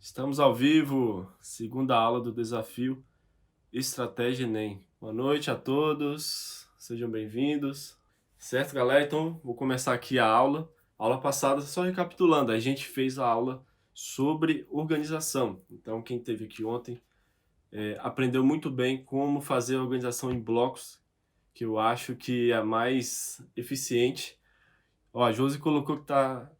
Estamos ao vivo, segunda aula do desafio Estratégia Enem. Boa noite a todos, sejam bem-vindos. Certo, galera? Então, vou começar aqui a aula. Aula passada, só recapitulando, a gente fez a aula sobre organização. Então, quem esteve aqui ontem aprendeu muito bem como fazer a organização em blocos, que eu acho que é a mais eficiente. Ó, a Josi colocou que tá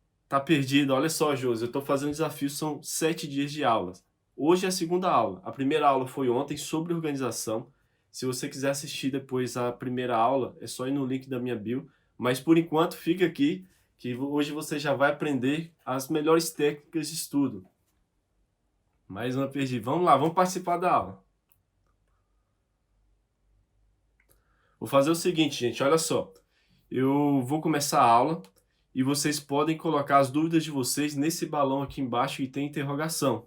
perdida. Olha só, Josi, eu estou fazendo desafio, são 7 dias de aulas. Hoje é a segunda aula. A primeira aula foi ontem sobre organização. Se você quiser assistir depois a primeira aula, é só ir no link da minha bio. Mas por enquanto, fica aqui, que hoje você já vai aprender as melhores técnicas de estudo. Mais uma perdi. Vamos lá, vamos participar da aula. Vou fazer o seguinte, gente, olha só. Eu vou começar a aula e vocês podem colocar as dúvidas de vocês nesse balão aqui embaixo e tem interrogação,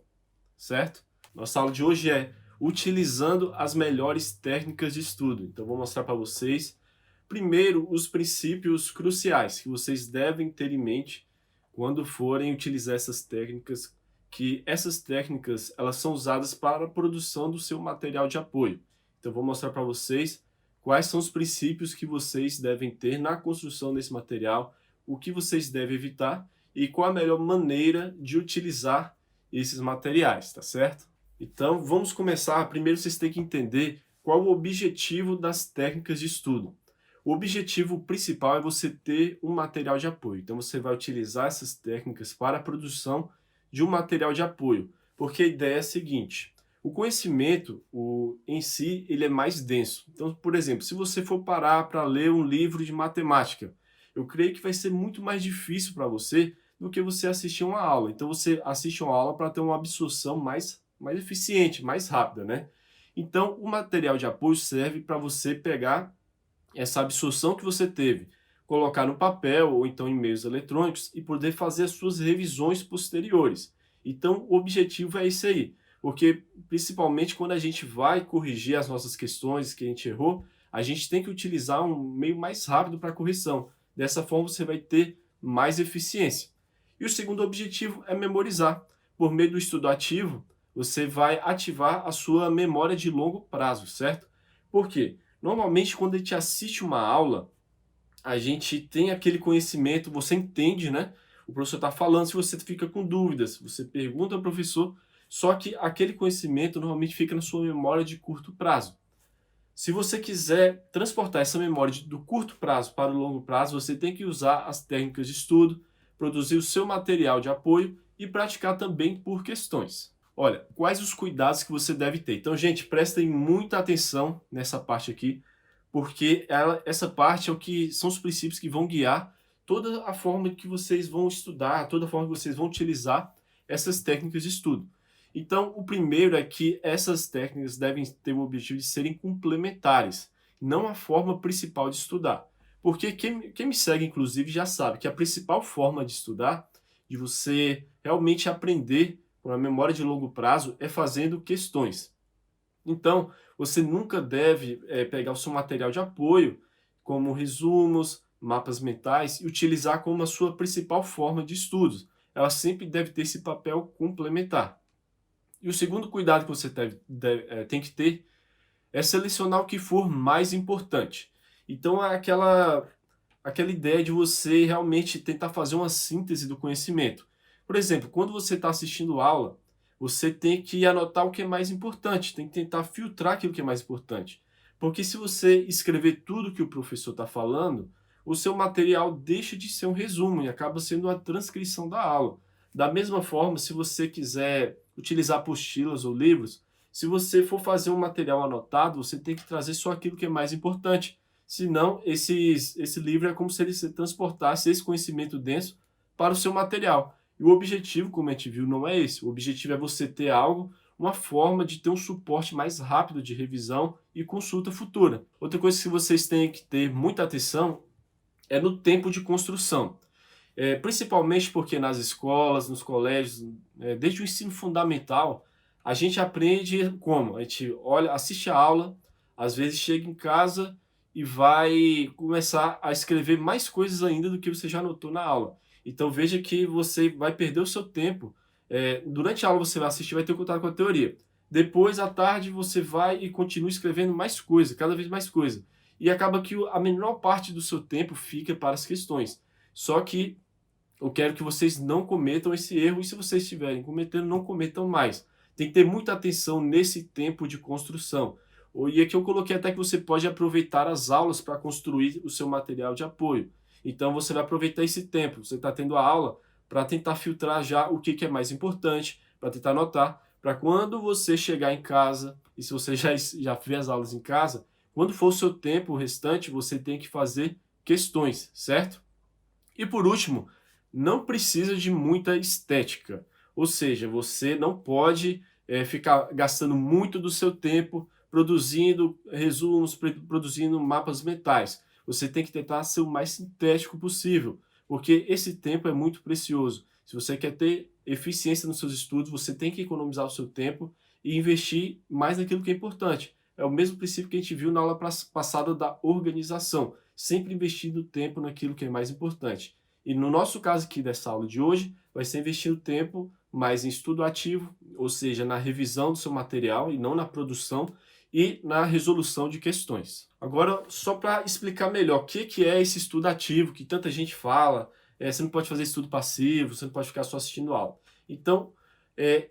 certo? Nossa aula de hoje é utilizando as melhores técnicas de estudo. Então, vou mostrar para vocês, primeiro, os princípios cruciais que vocês devem ter em mente quando forem utilizar essas técnicas, que essas técnicas elas são usadas para a produção do seu material de apoio. Então, vou mostrar para vocês quais são os princípios que vocês devem ter na construção desse material, o que vocês devem evitar e qual a melhor maneira de utilizar esses materiais, tá certo? Então, vamos começar. Primeiro, vocês têm que entender qual o objetivo das técnicas de estudo. O objetivo principal é você ter um material de apoio. Então, você vai utilizar essas técnicas para a produção de um material de apoio, porque a ideia é a seguinte: o conhecimento, em si, ele é mais denso. Então, por exemplo, se você for parar para ler um livro de matemática, eu creio que vai ser muito mais difícil para você do que você assistir uma aula. Então, você assiste uma aula para ter uma absorção mais eficiente, mais rápida, né? Então, o material de apoio serve para você pegar essa absorção que você teve, colocar no papel ou então em meios eletrônicos e poder fazer as suas revisões posteriores. Então, o objetivo é esse aí, porque principalmente quando a gente vai corrigir as nossas questões que a gente errou, a gente tem que utilizar um meio mais rápido para correção. Dessa forma, você vai ter mais eficiência. E o segundo objetivo é memorizar. Por meio do estudo ativo, você vai ativar a sua memória de longo prazo, certo? Por quê? Normalmente, quando a gente assiste uma aula, a gente tem aquele conhecimento, você entende, né? O professor está falando, se você fica com dúvidas, você pergunta ao professor, só que aquele conhecimento normalmente fica na sua memória de curto prazo. Se você quiser transportar essa memória do curto prazo para o longo prazo, você tem que usar as técnicas de estudo, produzir o seu material de apoio e praticar também por questões. Olha, quais os cuidados que você deve ter? Então, gente, prestem muita atenção nessa parte aqui, porque essa parte é o que são os princípios que vão guiar toda a forma que vocês vão estudar, toda a forma que vocês vão utilizar essas técnicas de estudo. Então, o primeiro é que essas técnicas devem ter o objetivo de serem complementares, não a forma principal de estudar. Porque quem me segue, inclusive, já sabe que a principal forma de estudar, de você realmente aprender com a memória de longo prazo, é fazendo questões. Então, você nunca deve pegar o seu material de apoio, como resumos, mapas mentais, e utilizar como a sua principal forma de estudos. Ela sempre deve ter esse papel complementar. E o segundo cuidado que você tem que ter é selecionar o que for mais importante. Então, é aquela ideia de você realmente tentar fazer uma síntese do conhecimento. Por exemplo, quando você está assistindo aula, você tem que anotar o que é mais importante, tem que tentar filtrar aquilo que é mais importante. Porque se você escrever tudo que o professor está falando, o seu material deixa de ser um resumo e acaba sendo uma transcrição da aula. Da mesma forma, se você quiser utilizar apostilas ou livros, se você for fazer um material anotado, você tem que trazer só aquilo que é mais importante. Senão, esse livro é como se ele transportasse esse conhecimento denso para o seu material. E o objetivo, como a gente viu, não é esse. O objetivo é você ter algo, uma forma de ter um suporte mais rápido de revisão e consulta futura. Outra coisa que vocês têm que ter muita atenção é no tempo de construção. Principalmente porque nas escolas, nos colégios, desde o ensino fundamental, a gente aprende como? A gente olha, assiste a aula, às vezes chega em casa e vai começar a escrever mais coisas ainda do que você já anotou na aula. Então veja que você vai perder o seu tempo Durante a aula você vai assistir, vai ter contato com a teoria. Depois, à tarde, você vai e continua escrevendo mais coisa, cada vez mais coisa. E acaba que a menor parte do seu tempo fica para as questões. Só que eu quero que vocês não cometam esse erro, e se vocês estiverem cometendo, não cometam mais. Tem que ter muita atenção nesse tempo de construção. E aqui eu coloquei até que você pode aproveitar as aulas para construir o seu material de apoio. Então você vai aproveitar esse tempo, você está tendo a aula, para tentar filtrar já o que é mais importante, para tentar anotar, para quando você chegar em casa, e se você já fez as aulas em casa, quando for o seu tempo restante, você tem que fazer questões, certo? E por último, não precisa de muita estética. Ou seja, você não pode ficar gastando muito do seu tempo produzindo resumos, produzindo mapas mentais. Você tem que tentar ser o mais sintético possível, porque esse tempo é muito precioso. Se você quer ter eficiência nos seus estudos, você tem que economizar o seu tempo e investir mais naquilo que é importante. É o mesmo princípio que a gente viu na aula passada da organização, sempre investindo tempo naquilo que é mais importante. E no nosso caso aqui dessa aula de hoje, vai ser investindo tempo mais em estudo ativo, ou seja, na revisão do seu material e não na produção, e na resolução de questões. Agora, só para explicar melhor o que é esse estudo ativo, que tanta gente fala, você não pode fazer estudo passivo, você não pode ficar só assistindo aula. Então,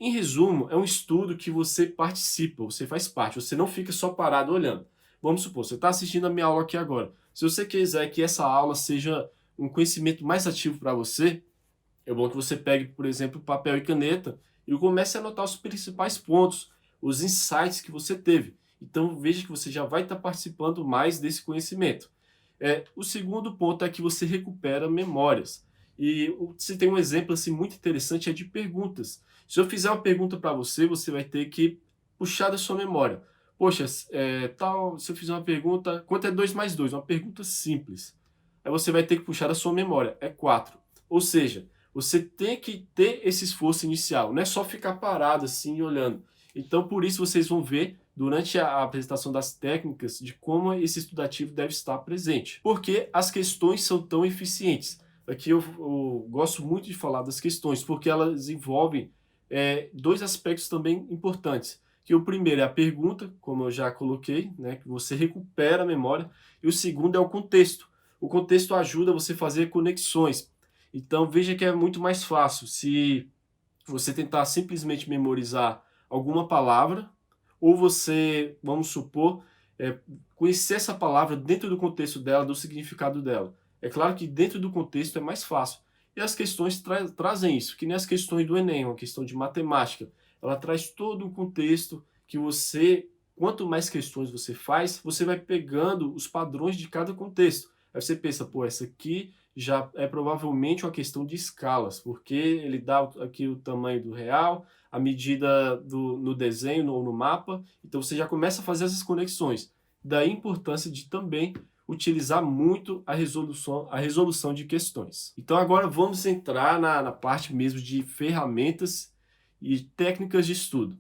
em resumo, é um estudo que você participa, você faz parte, você não fica só parado olhando. Vamos supor, você está assistindo a minha aula aqui agora. Se você quiser que essa aula seja um conhecimento mais ativo para você, é bom que você pegue, por exemplo, papel e caneta e comece a anotar os principais pontos, os insights que você teve. Então veja que você já vai estar participando mais desse conhecimento. O segundo ponto é que você recupera memórias. E se tem um exemplo assim, muito interessante, é de perguntas. Se eu fizer uma pergunta para você, você vai ter que puxar da sua memória. Poxa, se eu fizer uma pergunta, quanto é 2 mais 2? Uma pergunta simples. Aí você vai ter que puxar da sua memória, é 4. Ou seja, você tem que ter esse esforço inicial, não é só ficar parado assim olhando. Então, por isso, vocês vão ver durante a apresentação das técnicas de como esse estudativo deve estar presente. Porque as questões são tão eficientes. Aqui eu gosto muito de falar das questões, porque elas envolvem dois aspectos também importantes. Que o primeiro é a pergunta, como eu já coloquei, né, que você recupera a memória, e o segundo é o contexto. O contexto ajuda você a fazer conexões. Então veja que é muito mais fácil se você tentar simplesmente memorizar alguma palavra, ou você, vamos supor, conhecer essa palavra dentro do contexto dela, do significado dela. É claro que dentro do contexto é mais fácil. E as questões trazem isso, que nem as questões do Enem, uma questão de matemática. Ela traz todo um contexto que você, quanto mais questões você faz, você vai pegando os padrões de cada contexto. Aí você pensa, pô, essa aqui já é provavelmente uma questão de escalas, porque ele dá aqui o tamanho do real, a medida no desenho ou no mapa, então você já começa a fazer essas conexões. Daí a importância de também utilizar muito a resolução de questões. Então agora vamos entrar na parte mesmo de ferramentas e técnicas de estudo.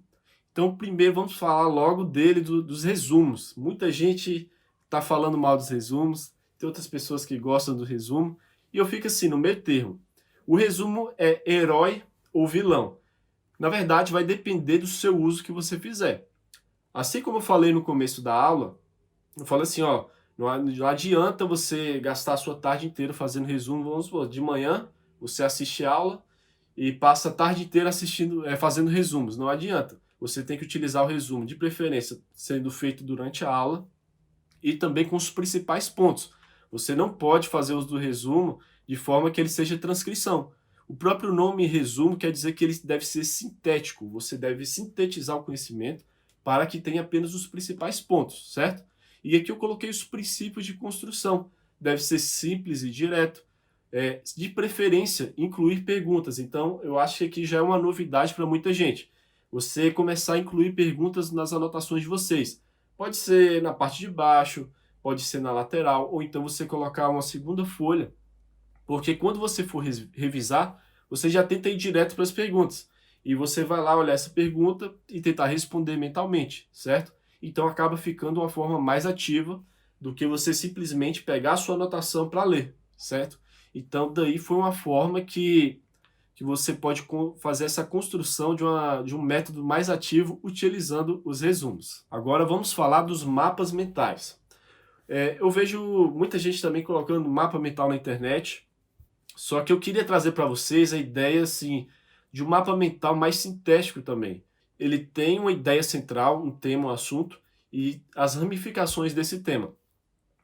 Então primeiro vamos falar logo dos resumos. Muita gente está falando mal dos resumos, tem outras pessoas que gostam do resumo, e eu fico assim, no meio termo. O resumo é herói ou vilão. Na verdade, vai depender do seu uso que você fizer. Assim como eu falei no começo da aula, eu falo assim, ó, não adianta você gastar a sua tarde inteira fazendo resumo. Vamos supor, de manhã você assiste a aula e passa a tarde inteira fazendo resumos. Não adianta. Você tem que utilizar o resumo, de preferência sendo feito durante a aula e também com os principais pontos. Você não pode fazer uso do resumo de forma que ele seja transcrição. O próprio nome resumo quer dizer que ele deve ser sintético. Você deve sintetizar o conhecimento para que tenha apenas os principais pontos, certo? E aqui eu coloquei os princípios de construção. Deve ser simples e direto. De preferência, incluir perguntas. Então, eu acho que aqui já é uma novidade para muita gente. Você começar a incluir perguntas nas anotações de vocês. Pode ser na parte de baixo, pode ser na lateral, ou então você colocar uma segunda folha, porque quando você for revisar, você já tenta ir direto para as perguntas. E você vai lá olhar essa pergunta e tentar responder mentalmente, certo? Então acaba ficando uma forma mais ativa do que você simplesmente pegar a sua anotação para ler, certo? Então daí foi uma forma que que você pode fazer essa construção de um método mais ativo utilizando os resumos. Agora vamos falar dos mapas mentais. Eu vejo muita gente também colocando mapa mental na internet, só que eu queria trazer para vocês a ideia assim, de um mapa mental mais sintético também. Ele tem uma ideia central, um tema, um assunto, e as ramificações desse tema.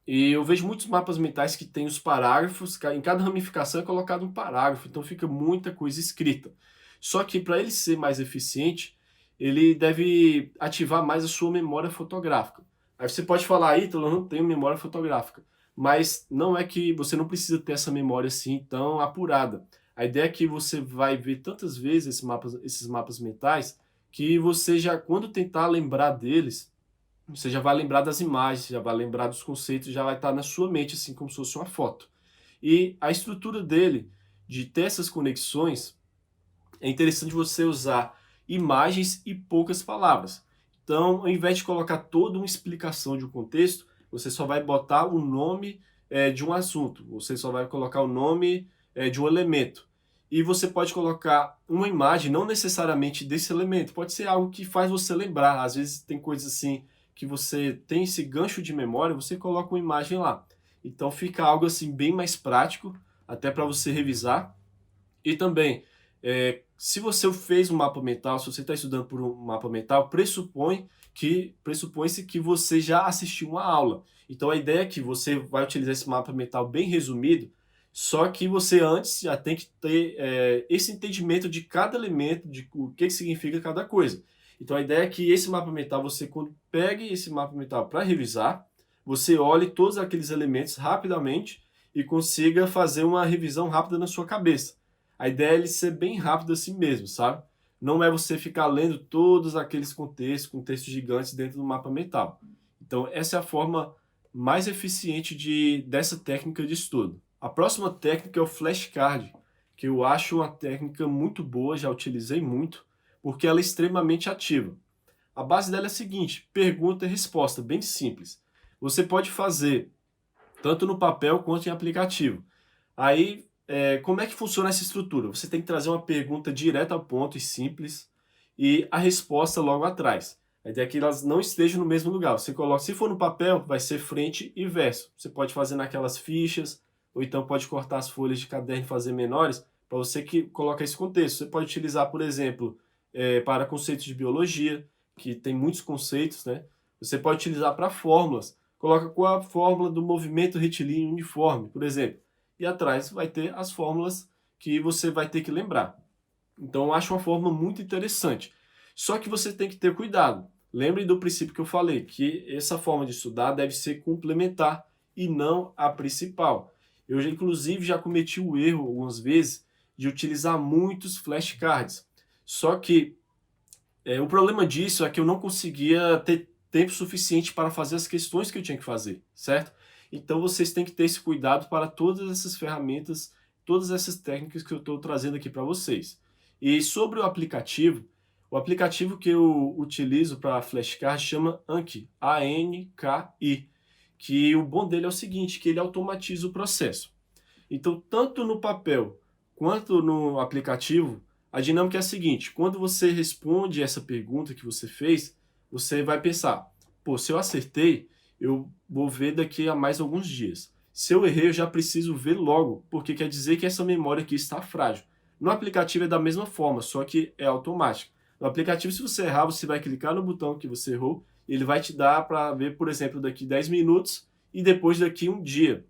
E eu vejo muitos mapas mentais que têm os parágrafos, em cada ramificação é colocado um parágrafo, então fica muita coisa escrita. Só que para ele ser mais eficiente, ele deve ativar mais a sua memória fotográfica. Aí você pode falar, Ítalo, eu não tenho memória fotográfica. Mas não é que você não precisa ter essa memória assim tão apurada. A ideia é que você vai ver tantas vezes esses mapas mentais que você já, quando tentar lembrar deles, você já vai lembrar das imagens, já vai lembrar dos conceitos, já vai estar na sua mente, assim como se fosse uma foto. E a estrutura dele, de ter essas conexões, é interessante você usar imagens e poucas palavras. Então, ao invés de colocar toda uma explicação de um contexto, você só vai botar o nome de um assunto, você só vai colocar o nome de um elemento. E você pode colocar uma imagem, não necessariamente desse elemento, pode ser algo que faz você lembrar. Às vezes tem coisas assim que você tem esse gancho de memória, você coloca uma imagem lá. Então fica algo assim bem mais prático, até para você revisar. E também, se você fez um mapa mental, se você está estudando por um mapa mental, pressupõe-se que você já assistiu uma aula. Então a ideia é que você vai utilizar esse mapa mental bem resumido, só que você antes já tem que ter esse entendimento de cada elemento, de o que significa cada coisa. Então a ideia é que esse mapa mental, você quando pegue esse mapa mental para revisar, você olhe todos aqueles elementos rapidamente e consiga fazer uma revisão rápida na sua cabeça. A ideia é ele ser bem rápido assim mesmo, sabe? Não é você ficar lendo todos aqueles contextos, com textos gigantes dentro do mapa mental. Então essa é a forma mais eficiente dessa técnica de estudo. A próxima técnica é o flashcard, que eu acho uma técnica muito boa, já utilizei muito, porque ela é extremamente ativa. A base dela é a seguinte, pergunta e resposta, bem simples. Você pode fazer tanto no papel quanto em aplicativo. Aí, como é que funciona essa estrutura? Você tem que trazer uma pergunta direta ao ponto e simples, e a resposta logo atrás. A ideia é que elas não estejam no mesmo lugar. Você coloca, se for no papel, vai ser frente e verso. Você pode fazer naquelas fichas, ou então pode cortar as folhas de caderno e fazer menores, para você que coloca esse contexto. Você pode utilizar, por exemplo, para conceitos de biologia, que tem muitos conceitos, né? Você pode utilizar para fórmulas. Coloca qual a fórmula do movimento retilíneo uniforme, por exemplo. E atrás vai ter as fórmulas que você vai ter que lembrar. Então eu acho uma fórmula muito interessante. Só que você tem que ter cuidado. Lembre do princípio que eu falei, que essa forma de estudar deve ser complementar e não a principal. Eu já, inclusive, já cometi o erro algumas vezes de utilizar muitos flashcards. Só que o problema disso é que eu não conseguia ter tempo suficiente para fazer as questões que eu tinha que fazer, certo? Então vocês têm que ter esse cuidado para todas essas ferramentas, todas essas técnicas que eu estou trazendo aqui para vocês. E sobre o aplicativo que eu utilizo para flashcard chama Anki, A-N-K-I, que o bom dele é o seguinte, que ele automatiza o processo. Então, tanto no papel quanto no aplicativo, a dinâmica é a seguinte, quando você responde essa pergunta que você fez, você vai pensar, pô, se eu acertei, eu vou ver daqui a mais alguns dias. Se eu errei, eu já preciso ver logo, porque quer dizer que essa memória aqui está frágil. No aplicativo é da mesma forma, só que é automático. No aplicativo, se você errar, você vai clicar no botão que você errou, ele vai te dar para ver, por exemplo, daqui 10 minutos e depois daqui um dia.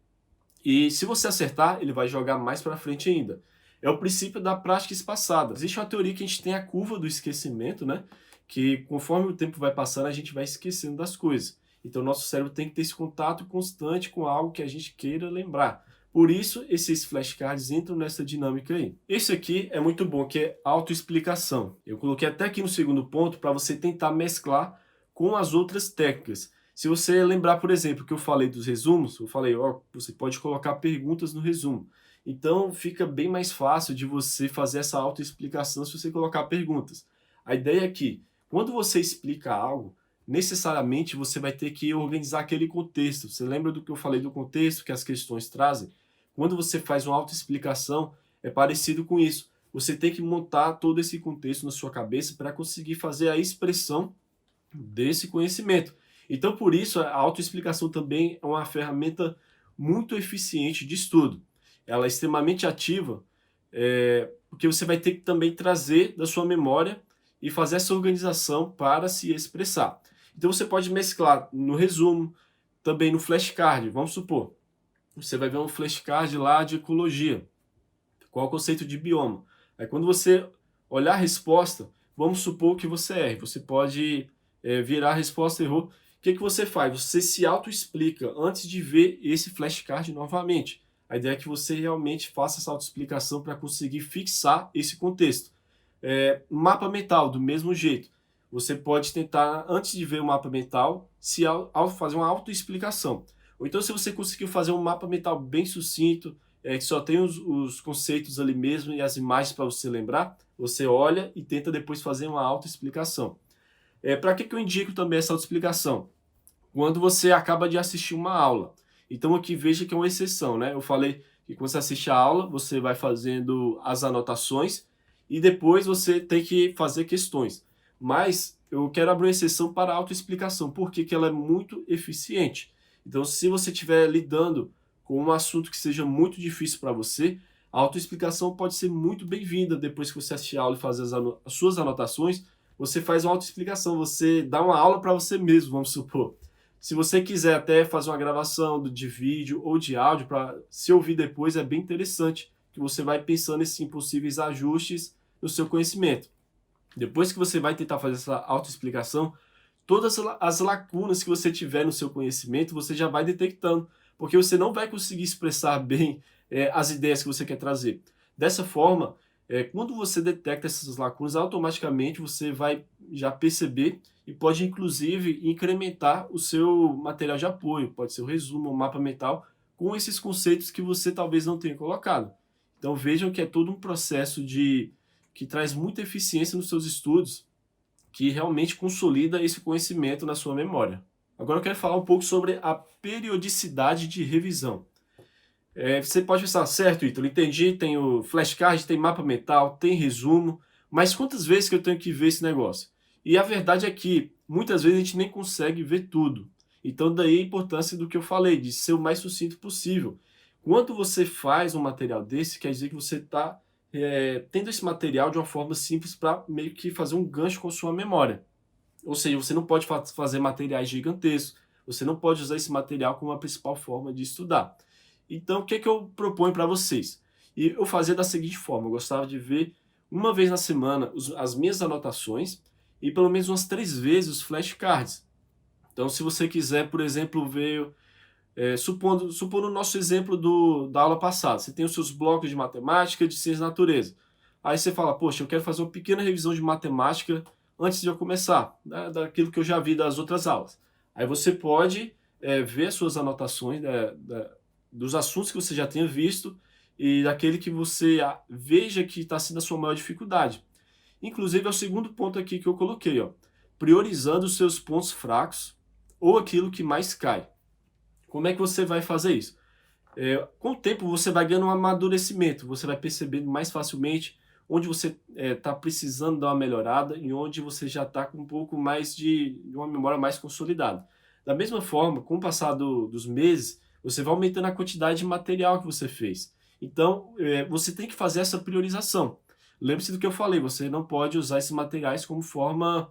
E se você acertar, ele vai jogar mais para frente ainda. É o princípio da prática espaçada. Existe uma teoria que a gente tem a curva do esquecimento, né? Que conforme o tempo vai passando, a gente vai esquecendo das coisas. Então, nosso cérebro tem que ter esse contato constante com algo que a gente queira lembrar. Por isso, esses flashcards entram nessa dinâmica aí. Esse aqui é muito bom, que é autoexplicação. Eu coloquei até aqui no segundo ponto para você tentar mesclar com as outras técnicas. Se você lembrar, por exemplo, que eu falei dos resumos, eu falei, ó, você pode colocar perguntas no resumo. Então, fica bem mais fácil de você fazer essa autoexplicação se você colocar perguntas. A ideia é que, quando você explica algo, necessariamente você vai ter que organizar aquele contexto. Você lembra do que eu falei do contexto que as questões trazem? Quando você faz uma autoexplicação, é parecido com isso. você tem que montar todo esse contexto na sua cabeça para conseguir fazer a expressão desse conhecimento. Então, por isso, a autoexplicação também é uma ferramenta muito eficiente de estudo. Ela é extremamente ativa, porque você vai ter que também trazer da sua memória e fazer essa organização para se expressar. Então, você pode mesclar no resumo, também no flashcard. Vamos supor, você vai ver um flashcard lá de ecologia. Qual é o conceito de bioma? Aí, quando você olhar a resposta, vamos supor que você erre. Você pode virar a resposta errou. O que você faz? Você se auto-explica antes de ver esse flashcard novamente. A ideia é que você realmente faça essa autoexplicação para conseguir fixar esse contexto. Mapa mental, do mesmo jeito. Você pode tentar, antes de ver o mapa mental, fazer uma autoexplicação. Ou então, se você conseguiu fazer um mapa mental bem sucinto, que só tem os conceitos ali mesmo e as imagens para você lembrar, você olha e tenta depois fazer uma autoexplicação. Para que eu indico também essa autoexplicação? Quando você acaba de assistir uma aula. Então aqui veja que é uma exceção, né? Eu falei que quando você assiste a aula, você vai fazendo as anotações e depois você tem que fazer questões. Mas eu quero abrir uma exceção para a autoexplicação, porque ela é muito eficiente. Então, se você estiver lidando com um assunto que seja muito difícil para você, a autoexplicação pode ser muito bem-vinda depois que você assistir a aula e fazer as suas anotações. Você faz uma autoexplicação, você dá uma aula para você mesmo, vamos supor. Se você quiser até fazer uma gravação de vídeo ou de áudio para se ouvir depois, é bem interessante, que você vai pensando em possíveis ajustes no seu conhecimento. Depois que você vai tentar fazer essa autoexplicação, todas as lacunas que você tiver no seu conhecimento, você já vai detectando, porque você não vai conseguir expressar bem as ideias que você quer trazer. Dessa forma, quando você detecta essas lacunas, automaticamente você vai já perceber e pode, inclusive, incrementar o seu material de apoio, pode ser o resumo, o mapa mental, com esses conceitos que você talvez não tenha colocado. Então vejam que é todo um processo que traz muita eficiência nos seus estudos, que realmente consolida esse conhecimento na sua memória. Agora eu quero falar um pouco sobre a periodicidade de revisão. Você pode pensar, certo, Ítalo, entendi, tem o flashcard, tem mapa mental, tem resumo, mas quantas vezes que eu tenho que ver esse negócio? E a verdade é que muitas vezes a gente nem consegue ver tudo. Então daí a importância do que eu falei, de ser o mais sucinto possível. Quando você faz um material desse, quer dizer que você está tendo esse material de uma forma simples para meio que fazer um gancho com a sua memória. Ou seja, você não pode fazer materiais gigantescos, você não pode usar esse material como a principal forma de estudar. Então, o que eu proponho para vocês? E eu fazia da seguinte forma, eu gostava de ver uma vez na semana as minhas anotações e pelo menos umas 3 vezes os flashcards. Então, se você quiser, por exemplo, ver, supondo o nosso exemplo da aula passada, você tem os seus blocos de matemática, de ciência da natureza. Aí você fala, poxa, eu quero fazer uma pequena revisão de matemática antes de eu começar, né, daquilo que eu já vi das outras aulas. Aí você pode ver as suas anotações dos assuntos que você já tenha visto e daquele que você veja que está sendo a sua maior dificuldade. Inclusive, é o segundo ponto aqui que eu coloquei, ó, priorizando os seus pontos fracos ou aquilo que mais cai. Como é que você vai fazer isso? Com o tempo, você vai ganhando um amadurecimento, você vai percebendo mais facilmente onde você está precisando dar uma melhorada e onde você já está com um pouco mais de uma memória mais consolidada. Da mesma forma, com o passar dos meses, você vai aumentando a quantidade de material que você fez. Então, você tem que fazer essa priorização. Lembre-se do que eu falei, você não pode usar esses materiais como forma,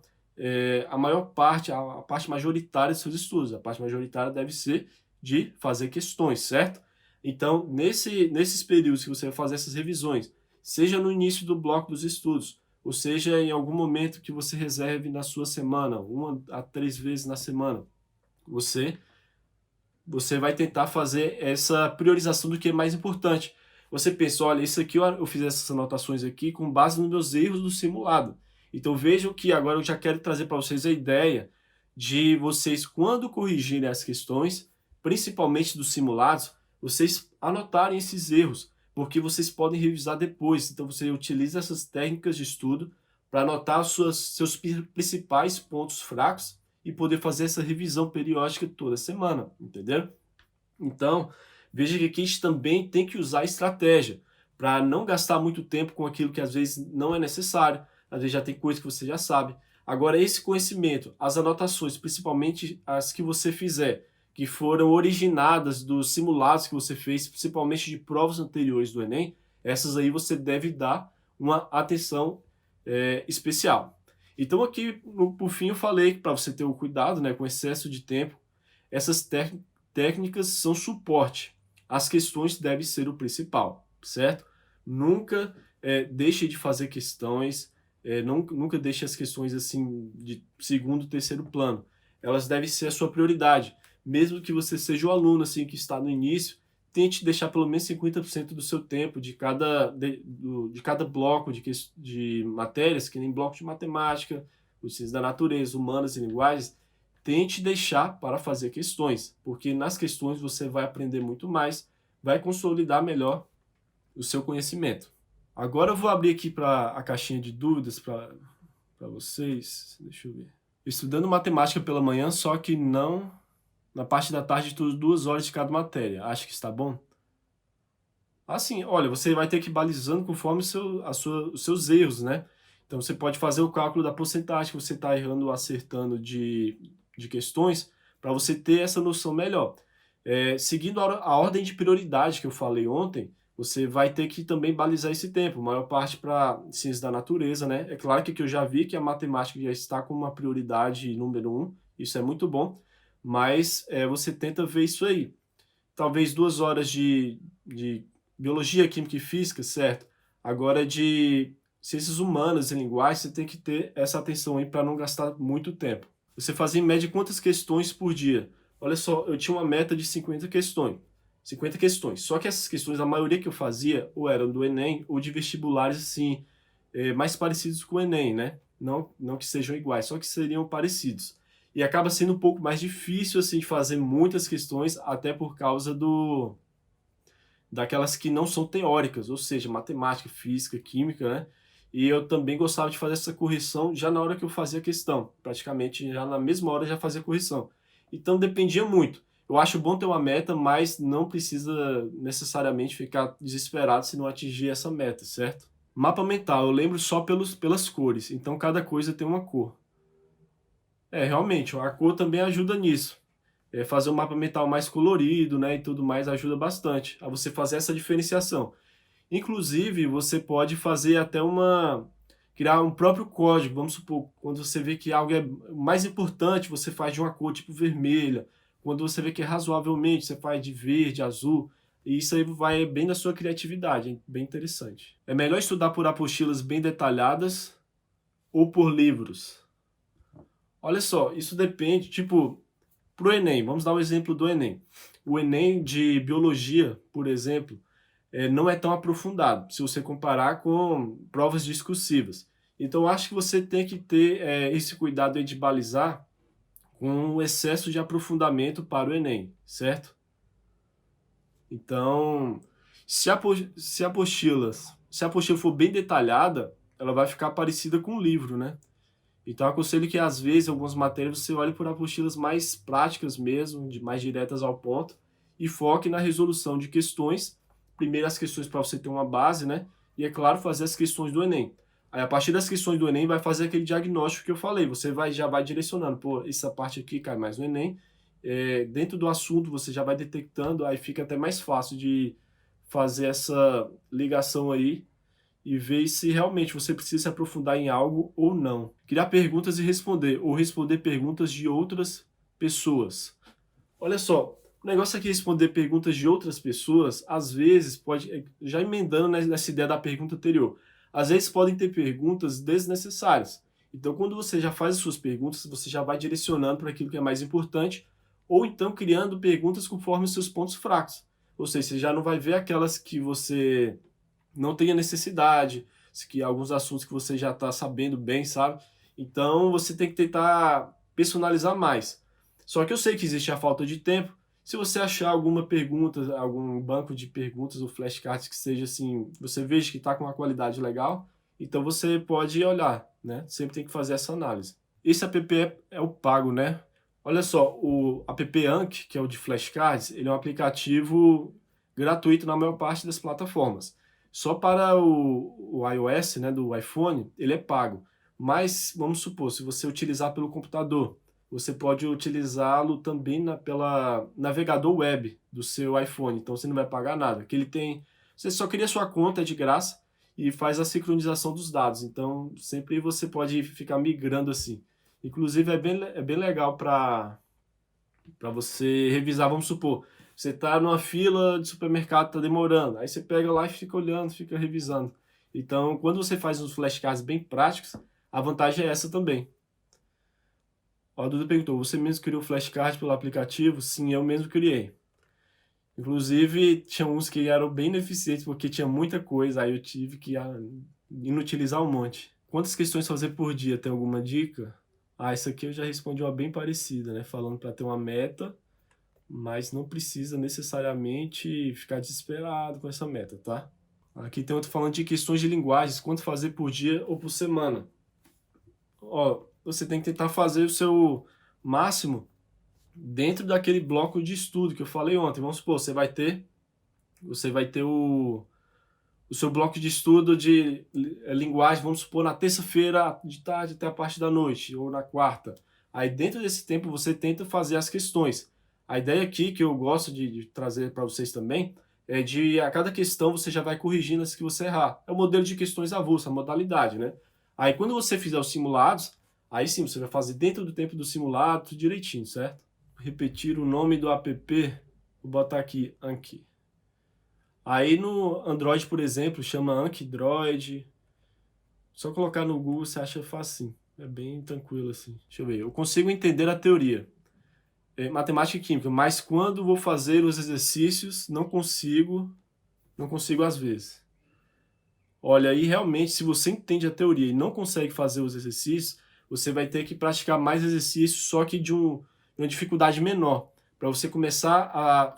a maior parte, a parte majoritária dos seus estudos. A parte majoritária deve ser de fazer questões, certo? Então, nesses períodos que você vai fazer essas revisões, seja no início do bloco dos estudos, ou seja em algum momento que você reserve na sua semana, 1 a 3 vezes na semana, você vai tentar fazer essa priorização do que é mais importante. Você pensa, olha, isso aqui eu fiz essas anotações aqui com base nos meus erros do simulado. Então vejam que agora eu já quero trazer para vocês a ideia de vocês, quando corrigirem as questões, principalmente dos simulados, vocês anotarem esses erros, porque vocês podem revisar depois. Então você utiliza essas técnicas de estudo para anotar seus principais pontos fracos e poder fazer essa revisão periódica toda semana, entendeu? Então, veja que aqui a gente também tem que usar estratégia, para não gastar muito tempo com aquilo que às vezes não é necessário, às vezes já tem coisa que você já sabe. Agora, esse conhecimento, as anotações, principalmente as que você fizer, que foram originadas dos simulados que você fez, principalmente de provas anteriores do Enem, essas aí você deve dar uma atenção especial. Então aqui, por fim, eu falei que para você ter o cuidado, né, com excesso de tempo, essas técnicas são suporte. As questões devem ser o principal, certo? Nunca deixe de fazer questões, nunca deixe as questões assim de segundo, terceiro plano. Elas devem ser a sua prioridade. Mesmo que você seja o aluno assim que está no início, tente deixar pelo menos 50% do seu tempo de cada bloco de matérias, que nem bloco de matemática, os ciências da natureza, humanas e linguagens, tente deixar para fazer questões, porque nas questões você vai aprender muito mais, vai consolidar melhor o seu conhecimento. Agora eu vou abrir aqui para a caixinha de dúvidas para vocês. Deixa eu ver. Estudando matemática pela manhã, só que não na parte da tarde, 2 horas de cada matéria. Acha que está bom? Assim, olha, você vai ter que ir balizando conforme os seus erros, né? Então você pode fazer o cálculo da porcentagem que você está errando ou acertando de questões, para você ter essa noção melhor. Seguindo a ordem de prioridade que eu falei ontem, você vai ter que também balizar esse tempo, maior parte para ciências da natureza, né? É claro que aqui eu já vi que a matemática já está com uma prioridade número 1, isso é muito bom, mas você tenta ver isso aí. Talvez 2 horas de biologia, química e física, certo? Agora de ciências humanas e linguagem, você tem que ter essa atenção aí para não gastar muito tempo. Você fazia em média quantas questões por dia? Olha só, eu tinha uma meta de 50 questões. 50 questões. Só que essas questões, a maioria que eu fazia, ou eram do Enem, ou de vestibulares, assim, mais parecidos com o Enem, né? Não que sejam iguais, só que seriam parecidos. E acaba sendo um pouco mais difícil, assim, de fazer muitas questões, até por causa daquelas que não são teóricas, ou seja, matemática, física, química, né? E eu também gostava de fazer essa correção já na hora que eu fazia a questão, praticamente já na mesma hora eu já fazia a correção. Então dependia muito. Eu acho bom ter uma meta, mas não precisa necessariamente ficar desesperado se não atingir essa meta, certo? Mapa mental, eu lembro só pelas cores, então cada coisa tem uma cor. Realmente, a cor também ajuda nisso. Fazer um mapa mental mais colorido, né, e tudo mais ajuda bastante a você fazer essa diferenciação. Inclusive, você pode fazer até criar um próprio código, vamos supor, quando você vê que algo é mais importante, você faz de uma cor tipo vermelha, quando você vê que é razoavelmente, você faz de verde, azul, e isso aí vai bem da sua criatividade, hein? Bem interessante. É melhor estudar por apostilas bem detalhadas ou por livros? Olha só, isso depende, tipo, para o Enem, vamos dar o exemplo do Enem. O Enem de biologia, por exemplo, não é tão aprofundado, se você comparar com provas discursivas. Então, eu acho que você tem que ter esse cuidado aí de balizar com o excesso de aprofundamento para o Enem, certo? Então, se a apostila for bem detalhada, ela vai ficar parecida com o livro, né? Então, eu aconselho que, às vezes, algumas matérias você olhe por apostilas mais práticas mesmo, mais diretas ao ponto, e foque na resolução de questões. Primeiro as questões para você ter uma base, né? E, é claro, fazer as questões do Enem. Aí, a partir das questões do Enem, vai fazer aquele diagnóstico que eu falei. Você já vai direcionando, pô, essa parte aqui cai mais no Enem. Dentro do assunto, você já vai detectando, aí fica até mais fácil de fazer essa ligação aí e ver se realmente você precisa se aprofundar em algo ou não. Criar perguntas e responder, ou responder perguntas de outras pessoas. Olha só, o negócio aqui é responder perguntas de outras pessoas, às vezes pode, já emendando nessa ideia da pergunta anterior, às vezes podem ter perguntas desnecessárias. Então, quando você já faz as suas perguntas, você já vai direcionando para aquilo que é mais importante, ou então criando perguntas conforme os seus pontos fracos. Ou seja, você já não vai ver aquelas que você não tenha necessidade, que alguns assuntos que você já está sabendo bem, sabe? Então você tem que tentar personalizar mais. Só que eu sei que existe a falta de tempo. Se você achar alguma pergunta, algum banco de perguntas ou flashcards que seja assim, você veja que está com uma qualidade legal, então você pode olhar, né? Sempre tem que fazer essa análise. Esse app é o pago, né? Olha só, o app Anki, que é o de flashcards, ele é um aplicativo gratuito na maior parte das plataformas. Só para o iOS, né, do iPhone, ele é pago. Mas, vamos supor, se você utilizar pelo computador, você pode utilizá-lo também pela navegador web do seu iPhone. Então você não vai pagar nada. Que ele tem, você só cria sua conta, é de graça, e faz a sincronização dos dados. Então sempre você pode ficar migrando assim. Inclusive é bem legal para você revisar, vamos supor, você está numa fila de supermercado, está demorando, aí você pega lá e fica olhando, fica revisando. Então, quando você faz uns flashcards bem práticos, a vantagem é essa também. Ó, a Duda perguntou, você mesmo criou o flashcard pelo aplicativo? Sim, eu mesmo criei. Inclusive, tinha uns que eram bem ineficientes, porque tinha muita coisa, aí eu tive que inutilizar um monte. Quantas questões fazer por dia? Tem alguma dica? Ah, isso aqui eu já respondi uma bem parecida, né? Falando para ter uma meta, mas não precisa necessariamente ficar desesperado com essa meta, tá? Aqui tem outro falando de questões de linguagens, quanto fazer por dia ou por semana. Ó, você tem que tentar fazer o seu máximo dentro daquele bloco de estudo que eu falei ontem. Vamos supor, você vai ter o seu bloco de estudo de linguagem, vamos supor, na terça-feira de tarde até a parte da noite, ou na quarta. Aí dentro desse tempo você tenta fazer as questões. A ideia aqui que eu gosto de trazer para vocês também é de a cada questão você já vai corrigindo as que você errar. É o modelo de questões avulsa, a modalidade, né? Aí quando você fizer os simulados, aí sim você vai fazer dentro do tempo do simulado, tudo direitinho, certo? Repetir o nome do app, vou botar aqui, Anki. Aí no Android, por exemplo, chama Ankydroid. Só colocar no Google você acha facinho. É bem tranquilo assim. Deixa eu ver. Eu consigo entender a teoria. É matemática e química, mas quando vou fazer os exercícios, não consigo às vezes. Olha, aí realmente, se você entende a teoria e não consegue fazer os exercícios, você vai ter que praticar mais exercícios, só que de uma dificuldade menor, para você começar a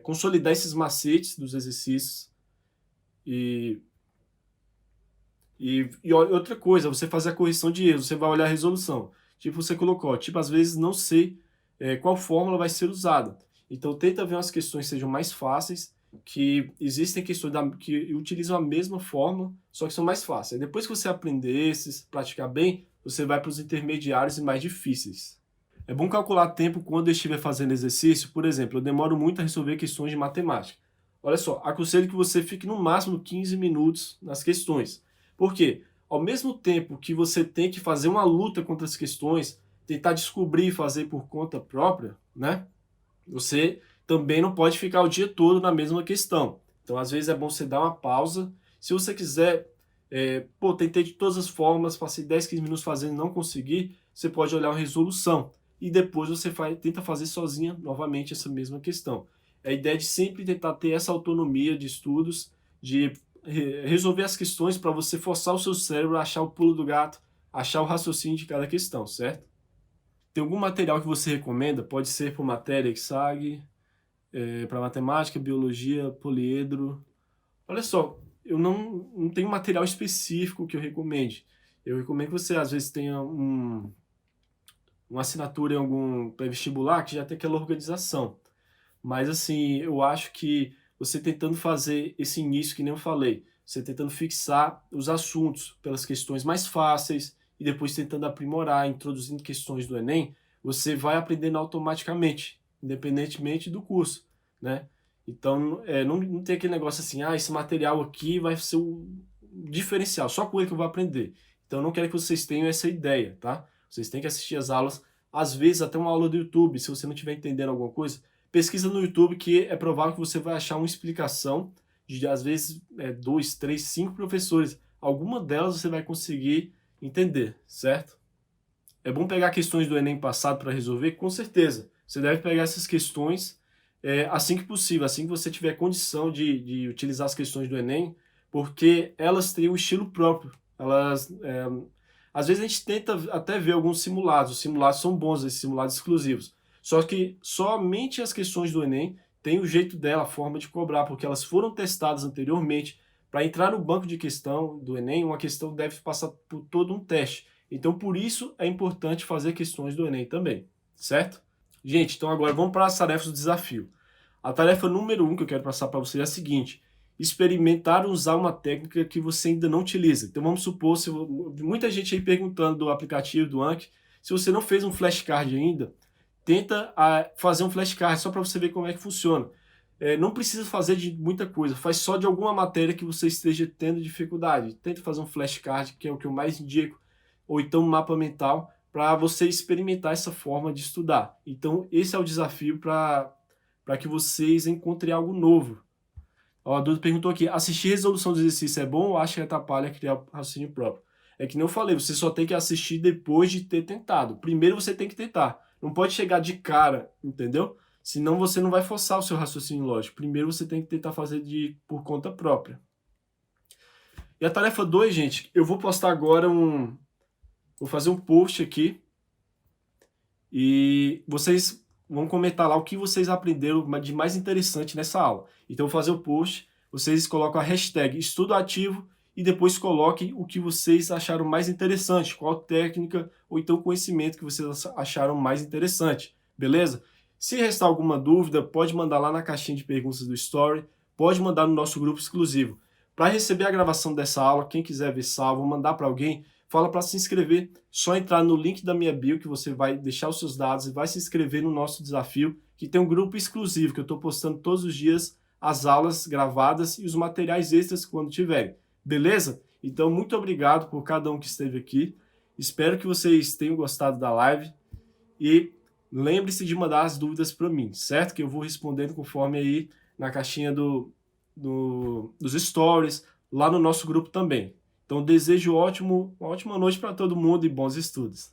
consolidar esses macetes dos exercícios. E outra coisa, você fazer a correção de erros, você vai olhar a resolução. Tipo, você colocou, tipo, às vezes não sei qual fórmula vai ser usada. Então, tenta ver umas questões que sejam mais fáceis, que existem questões que utilizam a mesma fórmula, só que são mais fáceis. Aí, depois que você aprender esses, praticar bem, você vai para os intermediários e mais difíceis. É bom calcular tempo quando eu estiver fazendo exercício. Por exemplo, eu demoro muito a resolver questões de matemática. Olha só, aconselho que você fique no máximo 15 minutos nas questões. Por quê? Ao mesmo tempo que você tem que fazer uma luta contra as questões, tentar descobrir e fazer por conta própria, né? Você também não pode ficar o dia todo na mesma questão. Então, às vezes é bom você dar uma pausa. Se você quiser, tentei de todas as formas, passei 10, 15 minutos fazendo e não consegui, você pode olhar uma resolução. E depois você tenta fazer sozinha novamente essa mesma questão. A ideia é de sempre tentar ter essa autonomia de estudos, de resolver as questões para você forçar o seu cérebro a achar o pulo do gato, achar o raciocínio de cada questão, certo? Tem algum material que você recomenda? Pode ser por matéria, EXAG, para matemática, biologia, poliedro. Olha só, eu não tenho material específico que eu recomende. Eu recomendo que você, às vezes, tenha uma assinatura em algum pré-vestibular que já tem aquela organização. Mas, assim, eu acho que você tentando fazer esse início, que nem eu falei, você tentando fixar os assuntos pelas questões mais fáceis e depois tentando aprimorar, introduzindo questões do Enem, você vai aprendendo automaticamente, independentemente do curso, né? Então, não tem aquele negócio assim, esse material aqui vai ser o diferencial, só com ele que eu vou aprender. Então, eu não quero que vocês tenham essa ideia, tá? Vocês têm que assistir as aulas, às vezes até uma aula do YouTube, se você não estiver entendendo alguma coisa, pesquisa no YouTube que é provável que você vai achar uma explicação de, às vezes, 2, 3, 5 professores. Alguma delas você vai conseguir entender, certo? É bom pegar questões do Enem passado para resolver? Com certeza. Você deve pegar essas questões assim que possível, assim que você tiver condição de utilizar as questões do Enem, porque elas têm um estilo próprio. Às vezes a gente tenta até ver alguns simulados. Os simulados são bons, esses simulados exclusivos. Só que somente as questões do Enem têm o jeito dela, a forma de cobrar, porque elas foram testadas anteriormente. Para entrar no banco de questão do Enem, uma questão deve passar por todo um teste. Então, por isso é importante fazer questões do Enem também, certo? Gente, então agora vamos para as tarefas do desafio. A tarefa número 1 que eu quero passar para vocês é a seguinte: experimentar usar uma técnica que você ainda não utiliza. Então vamos supor, se muita gente aí perguntando do aplicativo do Anki, se você não fez um flashcard ainda, tenta fazer um flashcard só para você ver como é que funciona. Não precisa fazer de muita coisa, faz só de alguma matéria que você esteja tendo dificuldade. Tenta fazer um flashcard, que é o que eu mais indico, ou então um mapa mental, para você experimentar essa forma de estudar. Então esse é o desafio para que vocês encontrem algo novo. Ó, a Duda perguntou aqui, assistir resolução do exercício é bom ou acha que atrapalha criar o raciocínio próprio? É que nem eu falei, você só tem que assistir depois de ter tentado. Primeiro você tem que tentar. Não pode chegar de cara, entendeu? Senão você não vai forçar o seu raciocínio lógico. Primeiro você tem que tentar fazer por conta própria. E a tarefa 2, gente, eu vou postar agora Vou fazer um post aqui. E vocês vão comentar lá o que vocês aprenderam de mais interessante nessa aula. Então eu vou fazer o post, vocês colocam a hashtag estudo ativo e depois coloquem o que vocês acharam mais interessante, qual técnica ou então conhecimento que vocês acharam mais interessante, beleza? Se restar alguma dúvida, pode mandar lá na caixinha de perguntas do Story, pode mandar no nosso grupo exclusivo. Para receber a gravação dessa aula, quem quiser ver salvo, mandar para alguém, fala para se inscrever, só entrar no link da minha bio que você vai deixar os seus dados e vai se inscrever no nosso desafio, que tem um grupo exclusivo, que eu estou postando todos os dias as aulas gravadas e os materiais extras quando tiverem, beleza? Então, muito obrigado por cada um que esteve aqui, espero que vocês tenham gostado da live e lembre-se de mandar as dúvidas para mim, certo? Que eu vou respondendo conforme aí na caixinha dos stories, lá no nosso grupo também. Então, desejo uma ótima noite para todo mundo e bons estudos.